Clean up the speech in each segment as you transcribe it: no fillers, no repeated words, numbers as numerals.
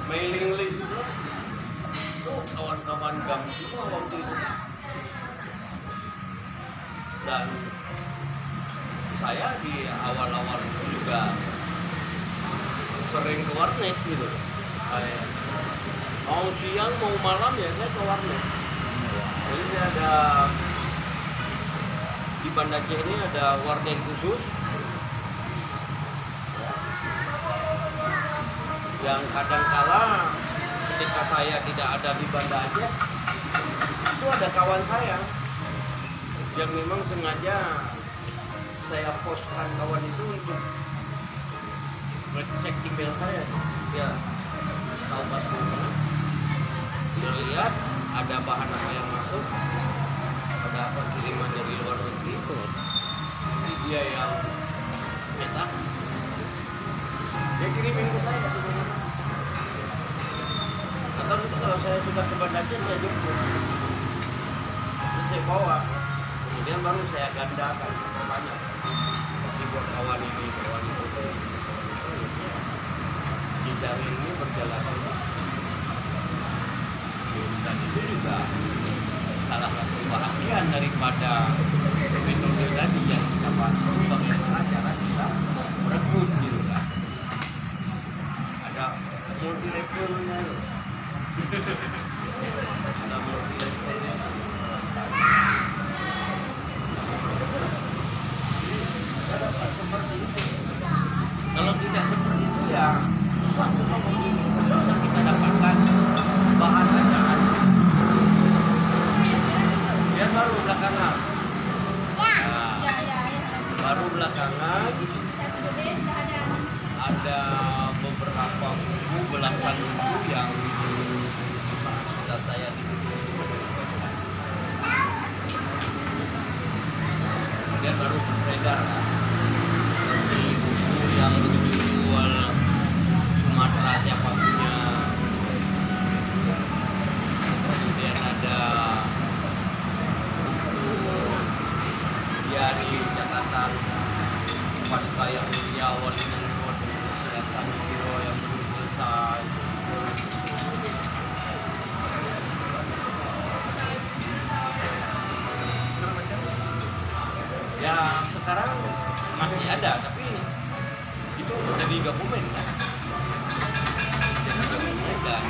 mailing list itu kawan-kawan GAM semua waktu itu. Dan saya di awal-awal itu juga sering ke warnet gitu. Kayak mau siang mau malam ya saya ke warnet. Jadi saya ada di Banda Aceh ini ada warnet khusus yang kadang-kala ketika saya tidak ada di Banda Aceh itu ada kawan saya yang memang sengaja saya postkan kawan itu untuk ngecek email saya. Ya tahu passwordnya, dia lihat ada bahan apa yang masuk, ada apa kiriman dari luar negeri itu, dia yang cetak, dia kirimin ke saya. Atau kalau saya sudah ke Banda Aceh saya jemput, terus saya bawa, kemudian baru saya gandakan banyak, kasih buat kawan ini, kawan itu. Dari ini berjalan dan itu juga salah satu bahagian daripada metode tadi yang kita bahas, bagaimana cara kita merekrut gitu kan. Ada multi levelnya, ada multi levelnya. Seperti itu. Kalau tidak seperti itu ya satu bisa kita dapatkan bahan bacaan. Dia baru belakangan. Baru belakangan ada beberapa buku, belasan buku yang sudah saya dipublikasi. Kemudian baru beredar seperti buku yang dijual Sumatera siapa punya, kemudian ada buku diari catatan Paduka yang mulia wali dan silasan biro yang belum selesai. Ya sekarang masih ada, tapi itu dari dokumen kan. Dan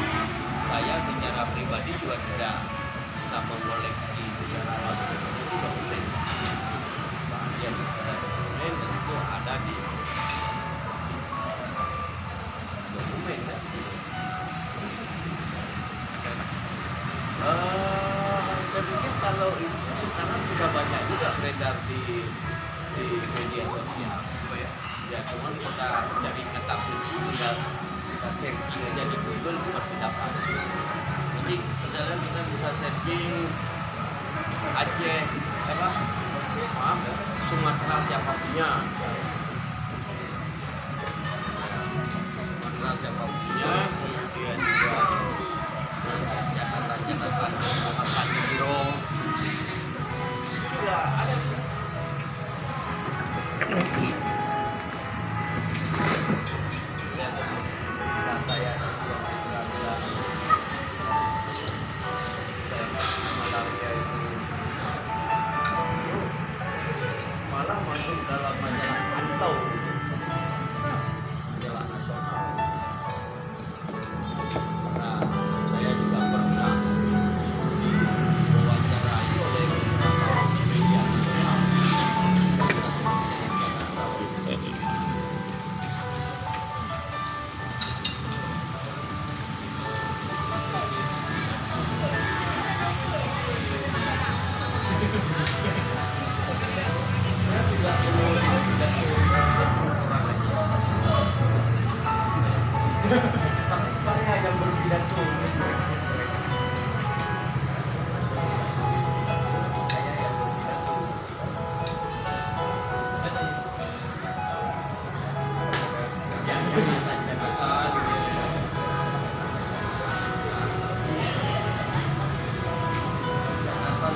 saya secara pribadi juga tidak bisa mengoleksi secara langsung dokumen. Bagian dari dokumen itu ada di dokumen kan. Saya pikir kalau itu sekarang sudah banyak juga beredar di media sosial. Ya cuma kita dari kata kunci tinggal kita searching aja di Google itu pasti dapat. Jadi misalnya kita bisa searching Aceh Sumatera siapa punya, Sumatera siapa punya, kemudian juga catatan-catatan Muhammad Biro. Ya ada. Saya malamnya itu malah masuk dalam majalah Pantau, majalah nasional. Nah, saya juga pernah diwawancarai oleh media nasional. Tapi saya yang berpidato.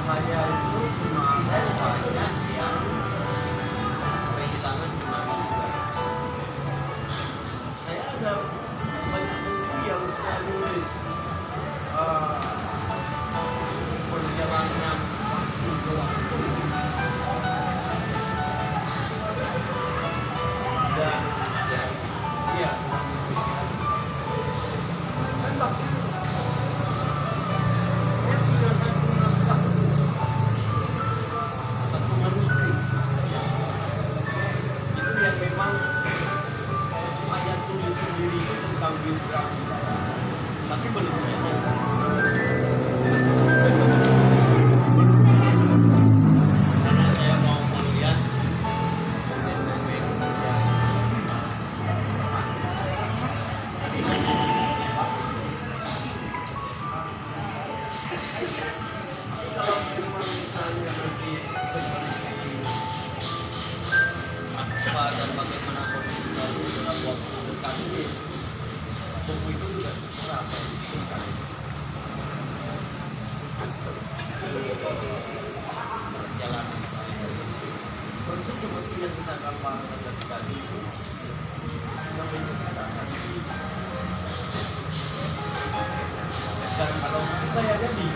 Saya itu cuma banyak yang kehilangan kemanusiaan. Saya ada banyak buku yang saya biografi saya, tapi belum menyelesaikan. Karena saya mau melihat momen-momen yang kalau memang misalnya nanti seperti apa dan bagaimana kondisi lalu dalam waktu dekat ini, buku itu juga kurang perjalanan saya. Konsep seperti yang kita gambarkan tadi kita menceritakan dan kalau saya jadi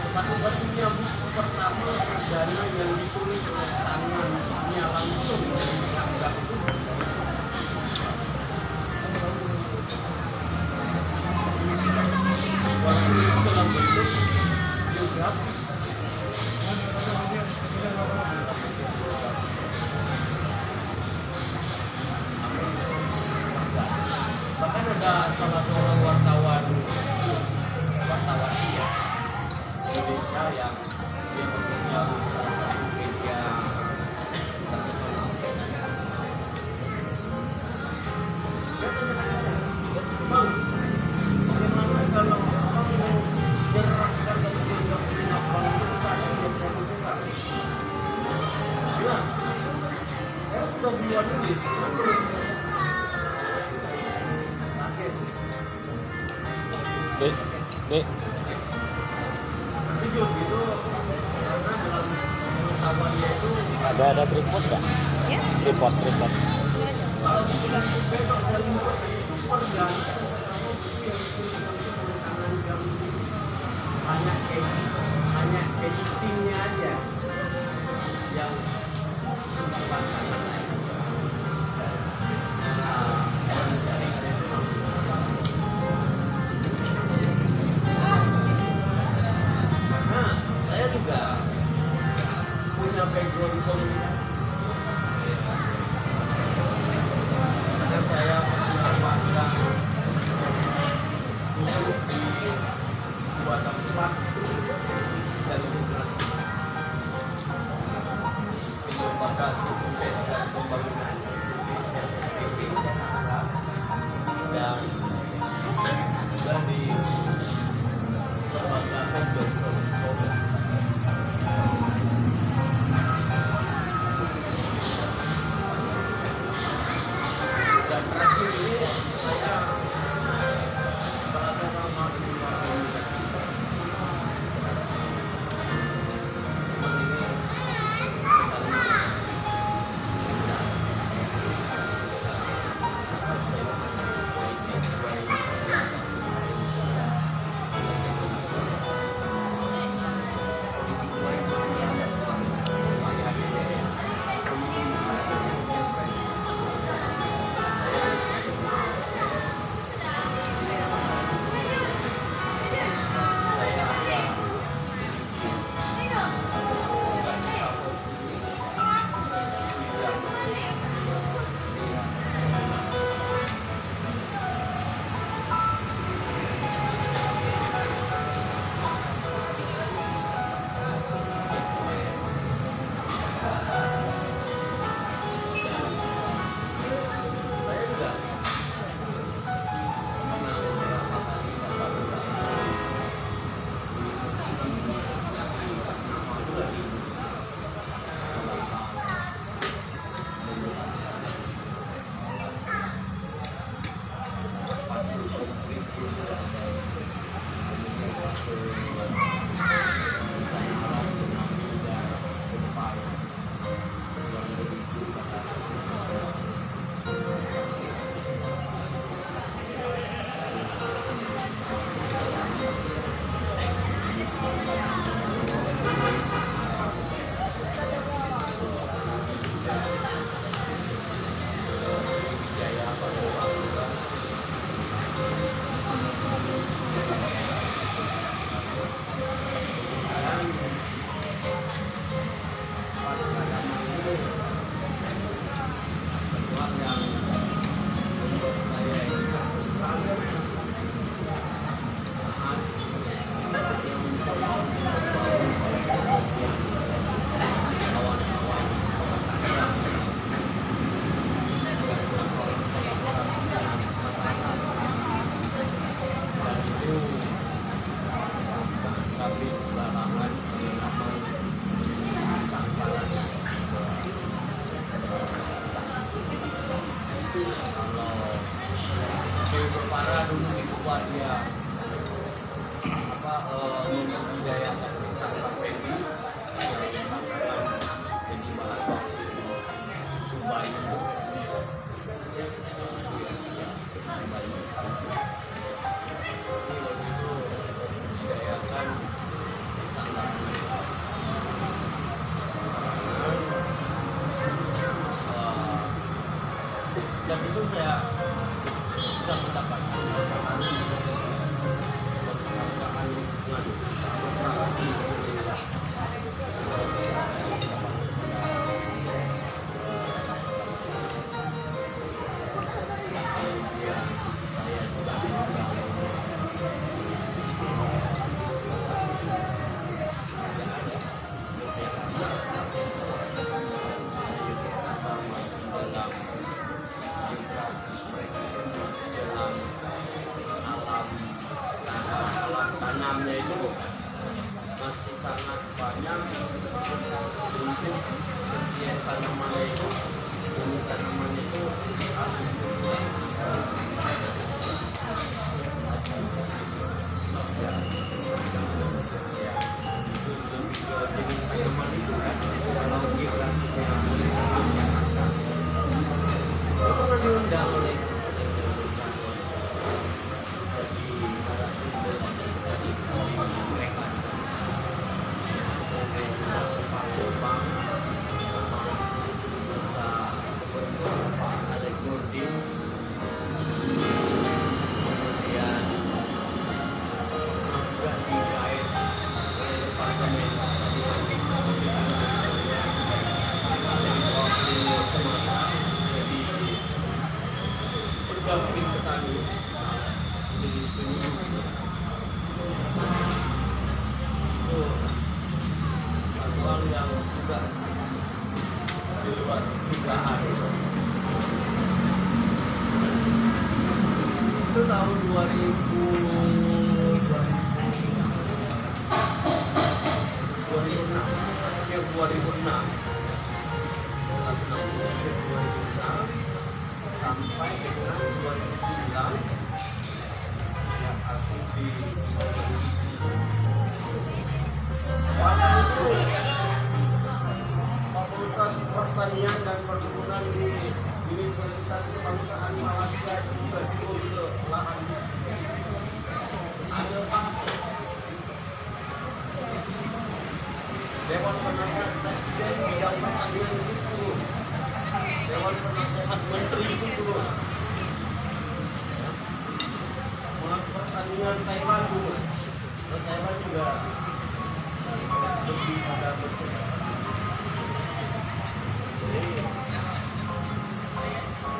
satu-satunya buku pertama perdana yang ditulis oleh tangannya langsung menganggap itu waktu itu dalam bentuk biografi. Bahkan ada salah seorang wartawan dia Indonesia yang dia bekerja di salah satu media terkenal. Bang, bagaimana kalau kamu menyerahkan kemudian yang punya bank itu saya yang saya butuhkan? Ya, saya sudah buat tulis. Sakit. Dek. Jujur gitu, karena dalam pengetahuannya itu Ada tripod nggak? Ya. Tripod. kalau dibilang besok saya lihat di super dan kamu yang tangan jam hanya editingnya aja yang menyebabkan karena saya juga punya background komunikasi. Karena saya pernah magang dulu di dua tempat dan di lembaga studi dan lupa dia membudidayakan pisang Fendi yang bakalan jadi bahan baku Subah itu. Dan itu saya bisa mendapatkan penghargaan lingkungan masyarakat di Indonesia. Kemudian saya juga diundang tanamnya itu masih sangat banyak untuk spesies tanamannya itu, jenis tanamannya itu jenis tanaman itu kan kalau geografinya Jakarta itu pernah diundang oleh berdamping petani jenis penyu itu satu hal yang juga di luar dugaan. Itu tahun 2006 sampai dengan 2009 yang aku di waktu itu Fakultas Pertanian dan Perkebunan di Universitas Kebangsaan Malaysia itu juga diurus lahannya ada sampai Dewan Penasehat Presiden bidang pertanian itu turun, Dewan Penasehat Menteri itu turun, pertanian Taiwan turun, Taiwan juga lebih pada bentuk. Jadi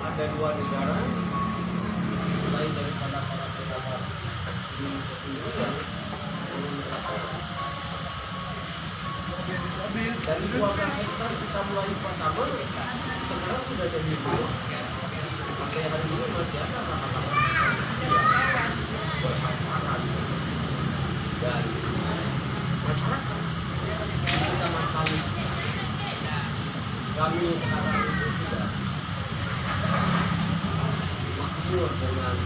ada dua negara selain daripada para pejabat di sini yang dari 12 hektar kita mulai pertama, sekarang sudah jadi 2. Sampai hari ini masih ada lahan-lahan bersamaan dari masyarakat. Kita makan kami sekarang itu sudah makmur dengan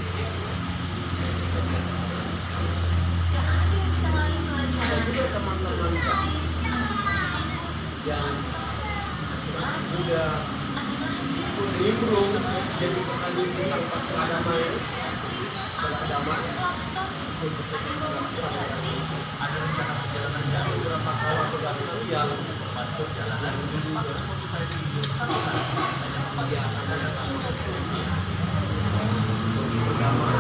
ada juga teman-teman kami yang sudah ikut nimbrung jadi petani pisang beragama ada rencana perjalanan dan beberapa kawan berbeda yang masuk jalan dulu bagi anak dan beragama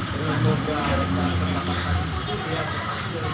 dengan moga pendapatan itu dia berhasil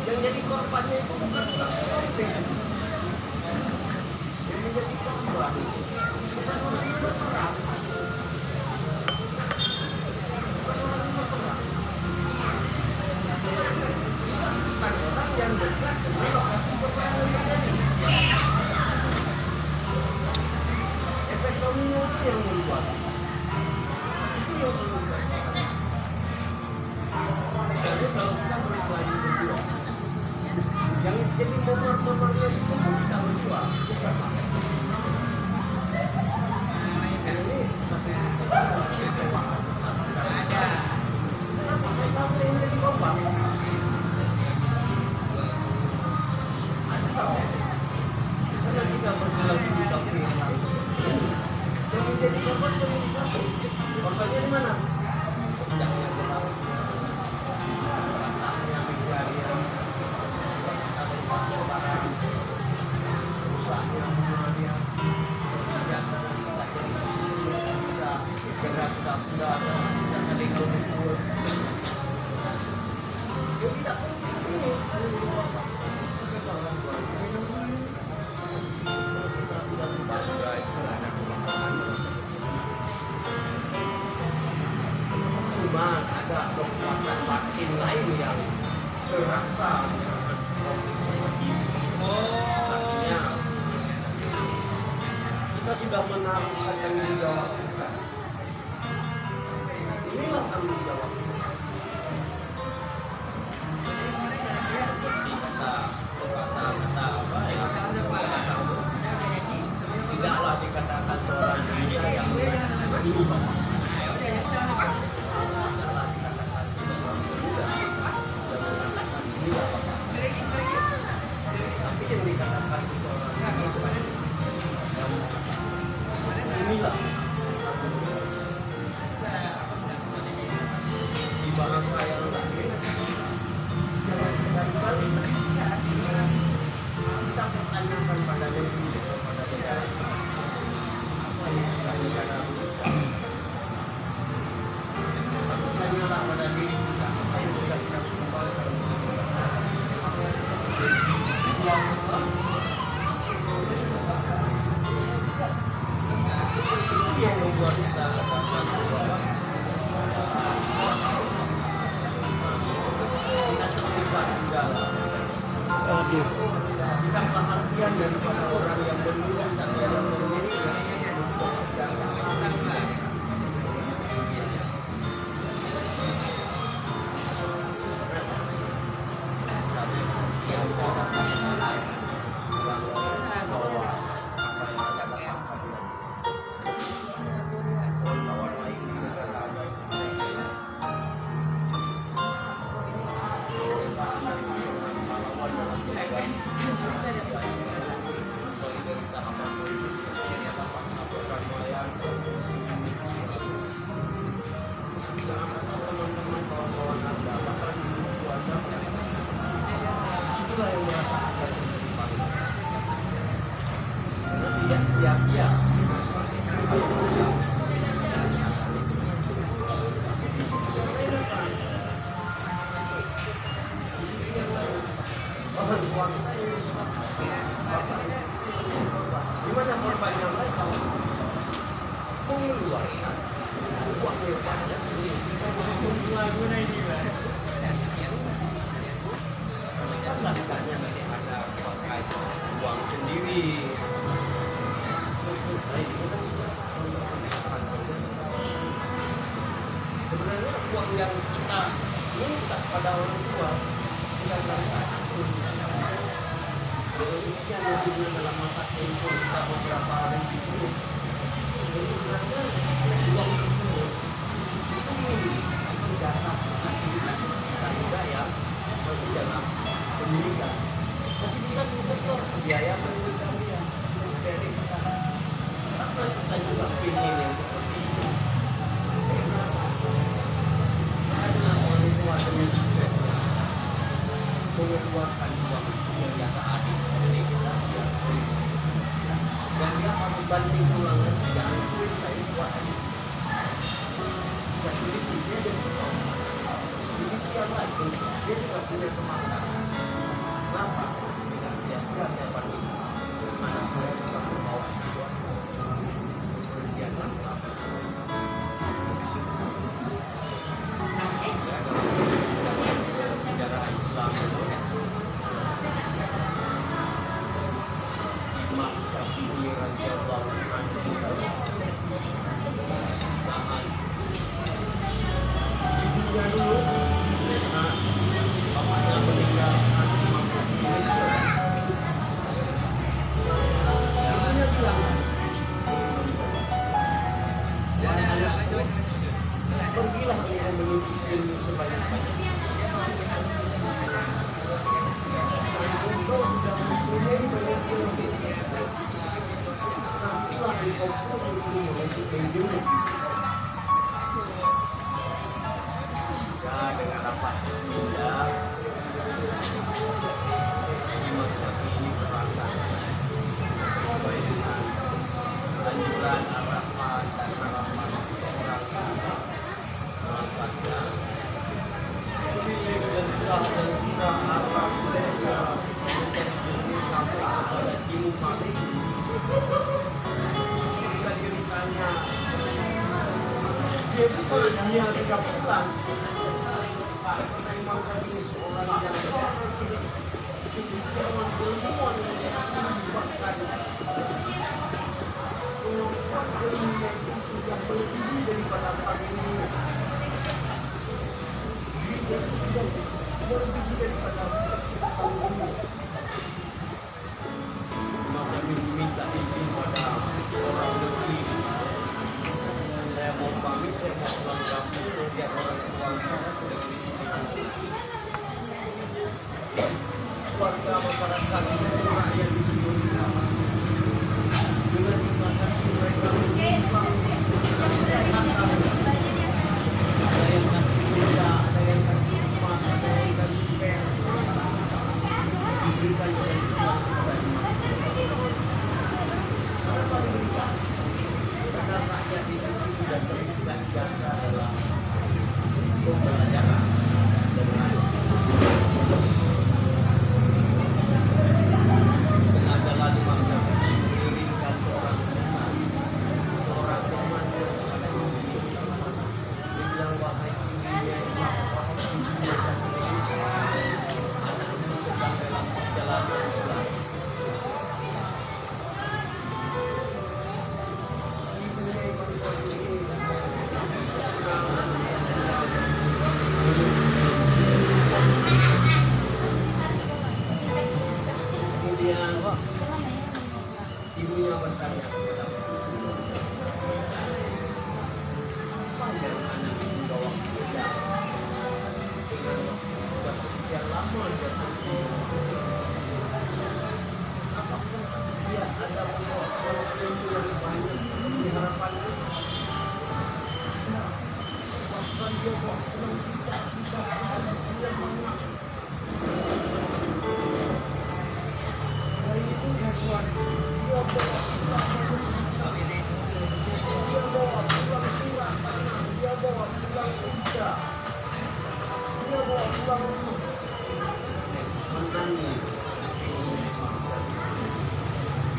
Yang jadi korbannya itu bukan orang Indonesia. Yang menjadi korban bukan orang Indonesia. Bukan orang Indonesia. Bukan orang yang dekat dengan lokasi perkara ini. Efek domino itu yang membuat. Itu yang membuat. Jadi kalau kita berkelahi berdua, yang jadi donor-donornya itu kita berdua, bukan pakai. Ini kenapa sampai ini jadi korban? Ada karena kita berkelahi di kafe. Yang menjadi korban yang di kafe. Korbannya di mana? Jangan gelap. Cuma ada kepuasan batin lain yang terasa, misalkan artinya kita sudah menaruhkan tanggung jawab kita. Inilah tanggung jawab kita. Kata apa ya? Tidaklah dikatakan seorang Indonesia yang ini bapak. Tapi yang dikatakan seorang inilah di bahasa yang lain jangan sekali-kali kita pertanyakan pada diri pada negara apa yang sudah negara tanyalah pada diri kita apa yang sudah kita kembalikan itu yang membuat kita katakan bahwa kita terlibat di dalam tidaklah artian daripada orang yang berdiri dan yang berdiri apa dalam program solidaritas apapun itu, apakah nelayan, teman-teman kawan-kawan Anda, bahkan ibu Anda, itulah yang merasa ada sendiri paling. Karena tidak sia-sia. Gimana korbannya mereka mengeluarkan uang yang banyak kan misalnya nanti ada pakai uang sendiri. Sebenarnya uang yang kita minta pada orang tua kita berikan. Demikian juga dalam masa tempoh kita beberapa hari di sini. Sebenarnya uang tersebut itu mendapat aktivitas kita juga ya masih dalam pendidikan. Masih bisa disetor biaya pendidikan dia. Jadi kita karena kita juga ingin yang seperti itu. Karena ada orang tua dengan sukses mengeluarkan uang yang jasa adik dari kita dan dia harus banting ulangan jangan tulis saya buat adik bisa tulis dia dan di sisi yang lain dia juga punya kemampuan kenapa dengan sia-sia saya bantu anak saya bisa membawa kemudian apa sejarah Islam itu Imam Syafi'i radhiyallahu anhu nahan ibunya dulu nah bapaknya meninggal Imam Syafi'i ibunya bilang pergilah engkau menuntut ilmu sebanyak-banyaknya. Engkau sudah muslimin banyak ilmu. Nantilah engkau pun ilmu untuk menjuru. Ya dengan apa? Ya. Imam Syafi'i berangkat sesuai dengan anjuran arahan dan harapan seorang ibu. Berangkatnya dan kita arah mereka pada ilmu malik ketika dia ditanya dia bisa dia 3 bulan karena Imam Syafi'i seorang yang jangan ilmuwan bahkan ilmunya itu sudah melebihi daripada ilmu dia sudah melebihi daripada ilmu. Maka diminta izin pada orang negeri. Saya mau pamit, saya mau pulang kampung, lihat orang tua saya sudah begitu. Warga masyarakat rakyat di seluruh dunia dengan dibatasi mereka ada yang kasih benda, ada yang kasih rumah, ada yang kasih pen, diberikan oleh Islam kepada iman. Kenapa diberikan? Karena rakyat di sini sudah terikat jasa dalam pembelajaran dengan adalah di masa mengirimkan seorang teman kepada ibunya. Dia bilang wahai ibunya, wahai ibunya anakmu sedang dalam perjalanan pulang. Ibunya Imam Syafi'i kemudian ibunya bertanya kepada apa yang anak membawa kuda dengan waktu sudah sekian lama dia pergi Menangis.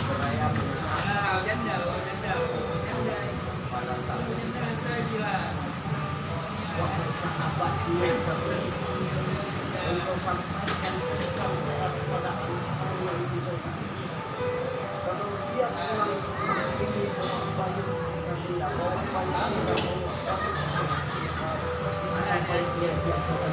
Berayap pada saat waktu sahabat dia untuk sampaikan pesan sehat kepada anak saya yang bisa kalau dia pulang ini bawa bayi dan tidak bawa bayi tidak bawa apa yang dia biasakan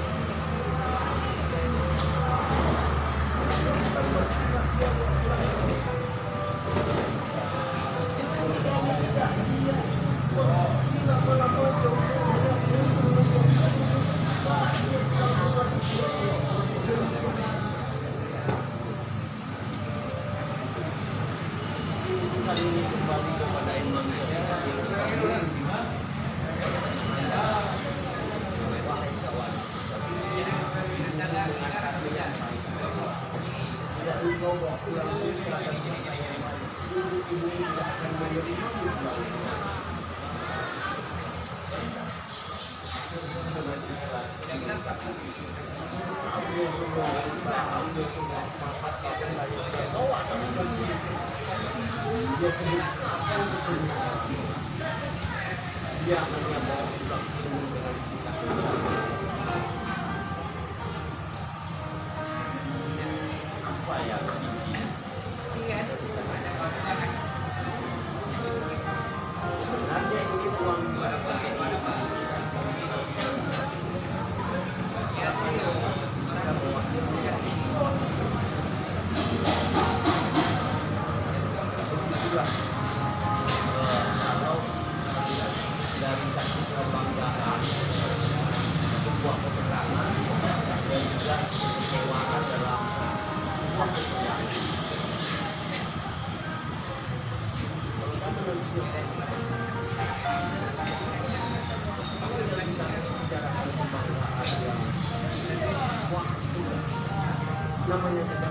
kali ini kembali kepada Imam Syafi'i. Wahai kawan, tidak engkau bawa pulang putra dan sungguh ini tidak akan menerima kembali. Dengan ikhlas, dengan sakit. Ambil semua kita, ambil semua sahabat kita yang kita bawa dengan dia sendiri akan kesenangan. Dia hanya bawa pulang dengan kita. Apa yang tinggi? Sebenarnya ini uang kalau dari satu kebanggaan, sebuah keterangan dan juga kekecewaan dalam sebuah kepercayaan. Kalau kita bicarakan kebanggaan yang waktu namanya saja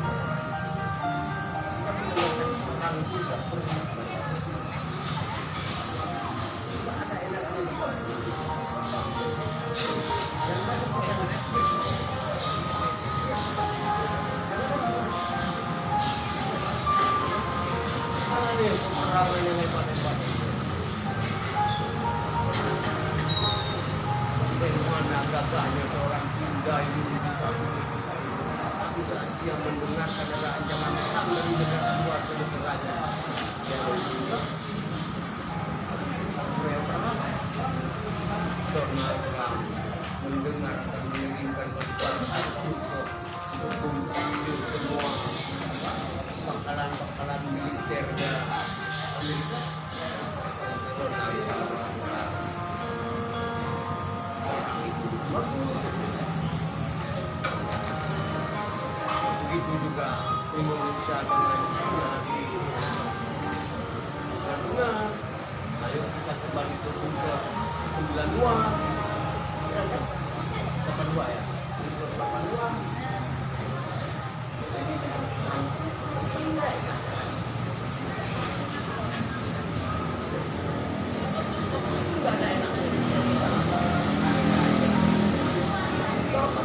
orang tidak pernah ada enaknya dan mana nih pemerangan yang hebat-hebat bagaimana gagahnya seorang Dinda ini bisa dia mendengarkan ada ancaman perang dari negara luar ke negaranya yang juga Donald Trump mendengar dan mengirimkan pesan hukum semua bakalan militernya Amerika. Donald Trump orang itu begitu juga Indonesia dengan China di benar ayo kita kembali ke bunker 92 ya kan 82 ya 82 jadi nggak ada enaknya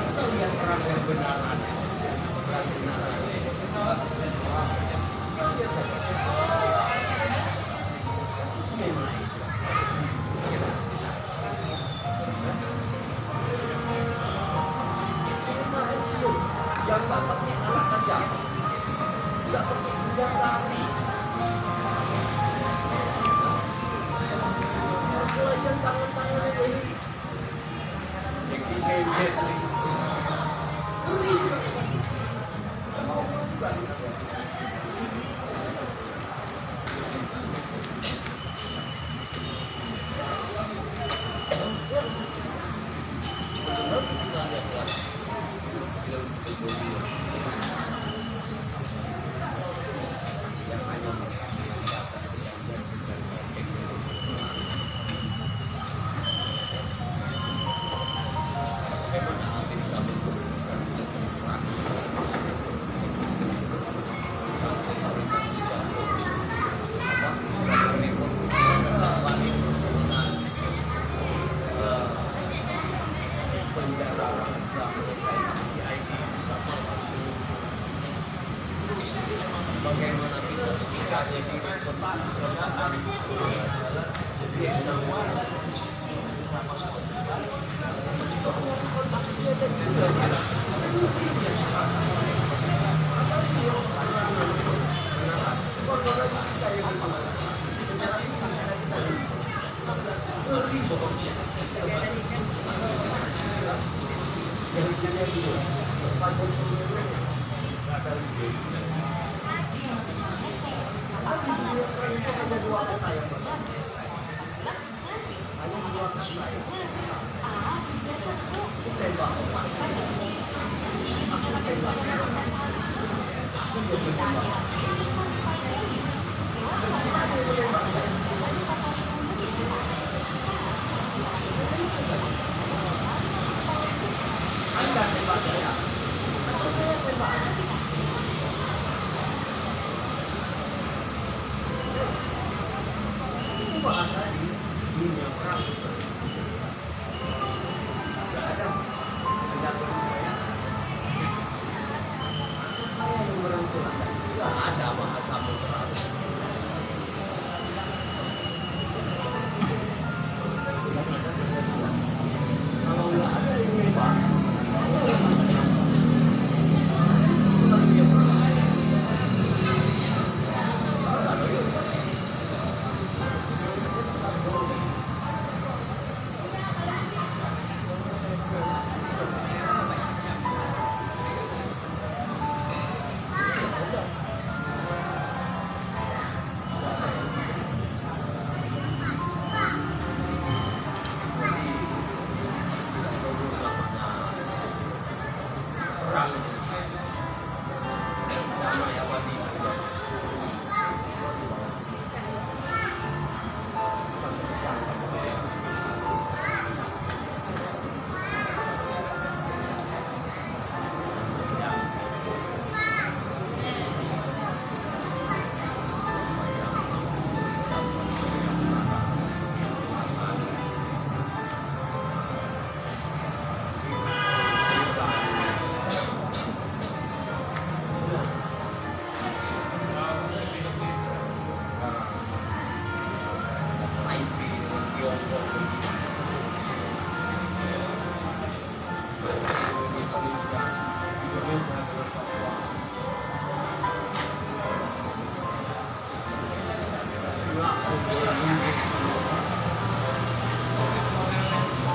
kita lihat perang yang benaran perang benaran yang bapaknya anak tajam tidak pakai senjata api pelajar tangan-tangannya ini Jackie Chan Jet Li mau juga bagaimana bisa jadi pertanyaan jadi nama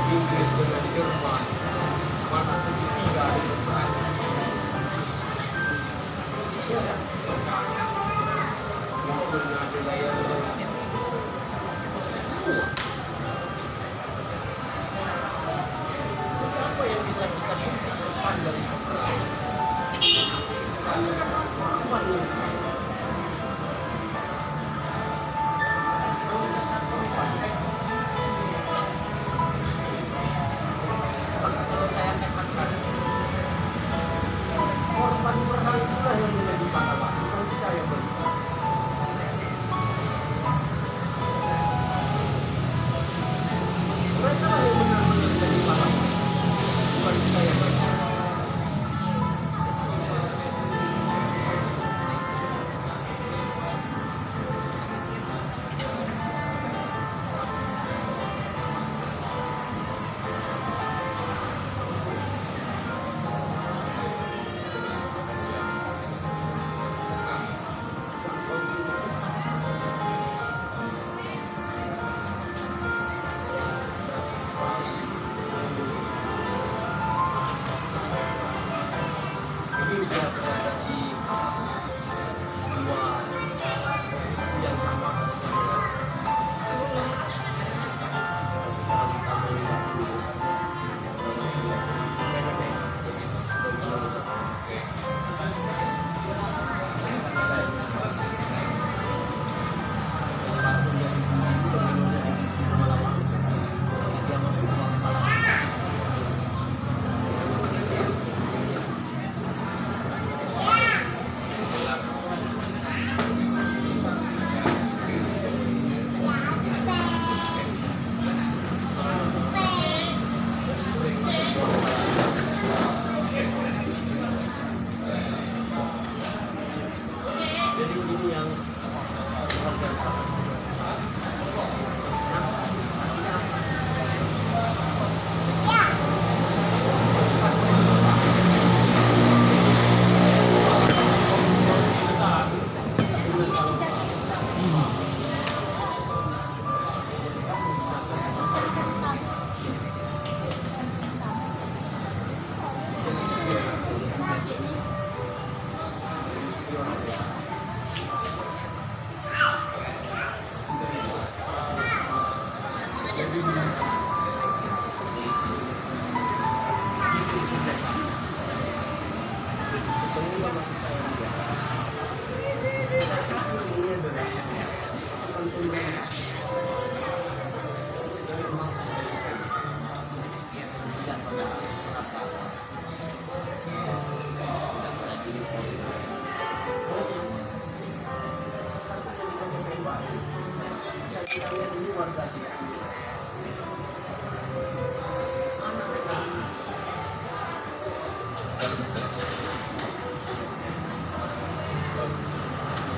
Inggris dengan Jerman mana segitiga ada berperang munculnya wilayah apa yang bisa kita pesan dari peperangan korban perang itulah yang menjadi pahlawan, bukan kita yang berjuang. Mereka lah yang benar-benar menjadi pahlawan, bukan kita yang berjuang. yang